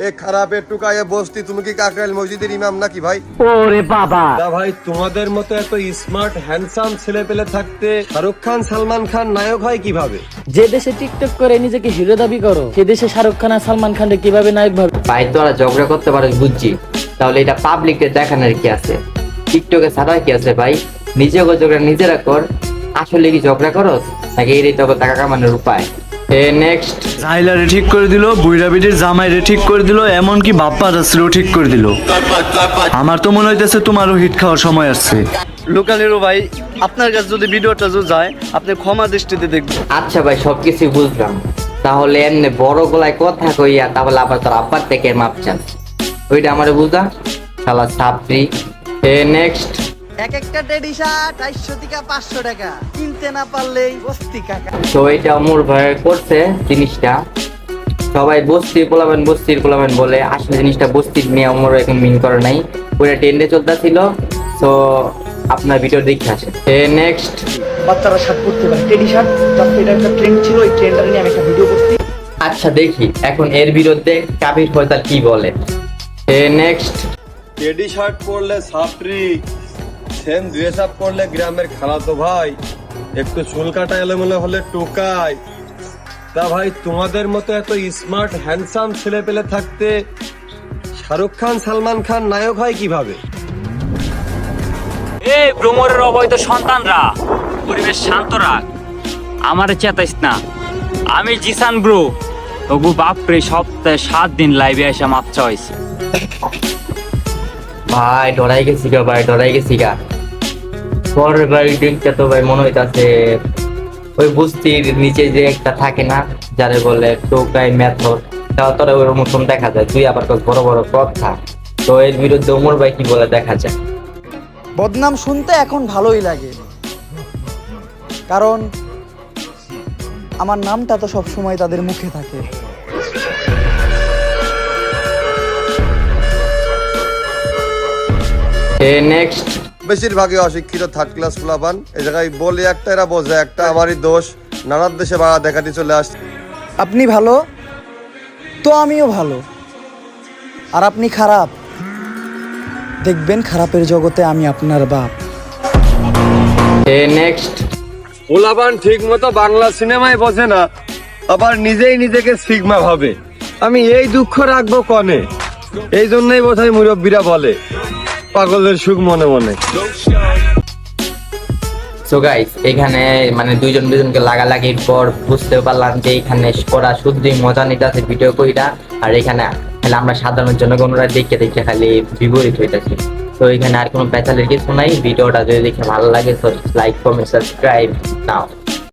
এ খারাপের টুকায় বস্তি, তুমি কি কাকরাইল মসজিদের ইমাম নাকি ভাই? ওরে বাবা, ভাই তোমাদের মতো এত স্মার্ট হ্যান্ডসাম ছেলে পেলে থাকতে শাহরুখ খান সালমান খান নায়ক হয় কিভাবে? যে দেশে টিকটক করে নিজেকে হিরো দাবি করো, সে দেশে শাহরুখ খান আর সালমান খানকে কিভাবে নায়ক ভাবে? ভাই তোরা ঝগড়া করতে পারো বুঝছি, তাহলে এটা পাবলিককে দেখানোর কি আছে? টিকটকে ছাড়া কি আছে ভাই? নিজেকে ঝগড়া নিজেরা কর। আসলে কি ঝগড়া করো নাকি এই তো টাকা কামানোর উপায়? নেক্সট জাহিলারে ঠিক করে দিল, বুইরা বিটির জামাইরে ঠিক করে দিল, এমনকি বাপ্পা দাসরেও ঠিক করে দিল। আমার তো মনে হইতেছে তোমারও হিট খাওয়ার সময় আসছে। লোকালেরও ভাই, আপনার কাছে যদি ভিডিওটা যায় আপনি ক্ষমা দৃষ্টিতে দেখবেন। আচ্ছা ভাই, সবকিছু বুঝলাম, তাহলে এমনি বড় গলায় কথা কইয়া তাহলে আবার তোর আব্বার থেকে মাপ চান, ওইটা আমার বুঝা শালা সাপরি। নেক্সট এক একটা টেডি শার্ট 450 থেকে 500 টাকা, কিনতে না পারলেই বস্তি কাকা। তো এটা অমর ভাই করছে জিনিসটা, সবাই বস্তির পোলাবেন বলে, আসলে জিনিসটা বস্তির নিয়ে অমর এখন মিন করে নাই, পুরো ট্রেন্ডে চলতেছিল। তো আপনার ভিডিও দেখে আসে। নেক্সট বাচ্চারা শার্ট পরতে পারে, টেডি শার্ট, তারপরে এটা একটা ট্রেন্ড ছিল, এই ট্রেন্ডটা নিয়ে আমি একটা ভিডিও করছি। আচ্ছা দেখি এখন এর বিরুদ্ধে কাবির ফয়সাল কি বলে। নেক্সট টেডি শার্ট পরলে সাপরি, সেম ড্রেস আপ পরলে গ্রামের খালাতো ভাই, একটু চুল কাটা এলোমেলো হলে টোকাই। তা ভাই তোমাদের মতো এত স্মার্ট হ্যান্ডসাম ছেলে পেলে থাকতে শাহরুখ খান সালমান খান নায়ক হয় কিভাবে? এই ভ্রমরের অবৈধ সন্তানরা, পরিবেশ শান্ত রাখ, আমারে চেতাইস না। আমি জিসান ব্রো, তবু বাপরে সপ্তাহে 7 দিন লাইভে এসে মাপ চাইছি। ভাই ডরাই গেছি গা। পরের ভাই দিনটা তো ভাই মনে হইতাছে ওই বস্তির নিচে যে একটা থাকে না, যারে বলে টোকাই মেথড, তাও তোরা ওর মতন দেখা যায়। তুই আবার বড় বড় কথা, তো এর বিরুদ্ধে ওমর ভাই কি বলে দেখা যায়। বদনাম শুনতে এখন ভালোই লাগে, কারণ আমার নামটা তো সব সময় তাদের মুখে থাকে। নেক্সট বেশিরভাগই অশিক্ষিত থার্ড ক্লাস পোলাপান, এই জায়গায় বলে একটা এরা বোঝে একটা, আমারই দোষ, নানার দেশে বাড়া দেখাতে চলে আসছে। আপনি ভালো তো আমিও ভালো, আর আপনি খারাপ, দেখবেন খারাপের জগতে আমি আপনার বাপ। নেক্সট পোলাপান ঠিক মতো বাংলা সিনেমায় বোঝে না, আবার নিজেই নিজেকে সিগমা ভাবে। আমি এই দুঃখ রাখবো কনে? এই জন্যই বোধহয় মুরব্বীরা বলে পাগলের সুখ মনে মনে। সো গাইস, এখানে মানে দুজনকে লাগালাগির পর বুঝতে পারলাম যে এখানে করা শুধুই মজা নিতে আছে ভিডিও কইরা, আর এখানে খালি আমরা সাধারণ জনগণরা দেখে খালি বিপরীত হইতেছি। তো এখানে আর কোনো পেঁচালের কিছু নাই। ভিডিওটা যদি দেখে ভালো লাগে তো লাইক কমেন্ট সাবস্ক্রাইব নাও।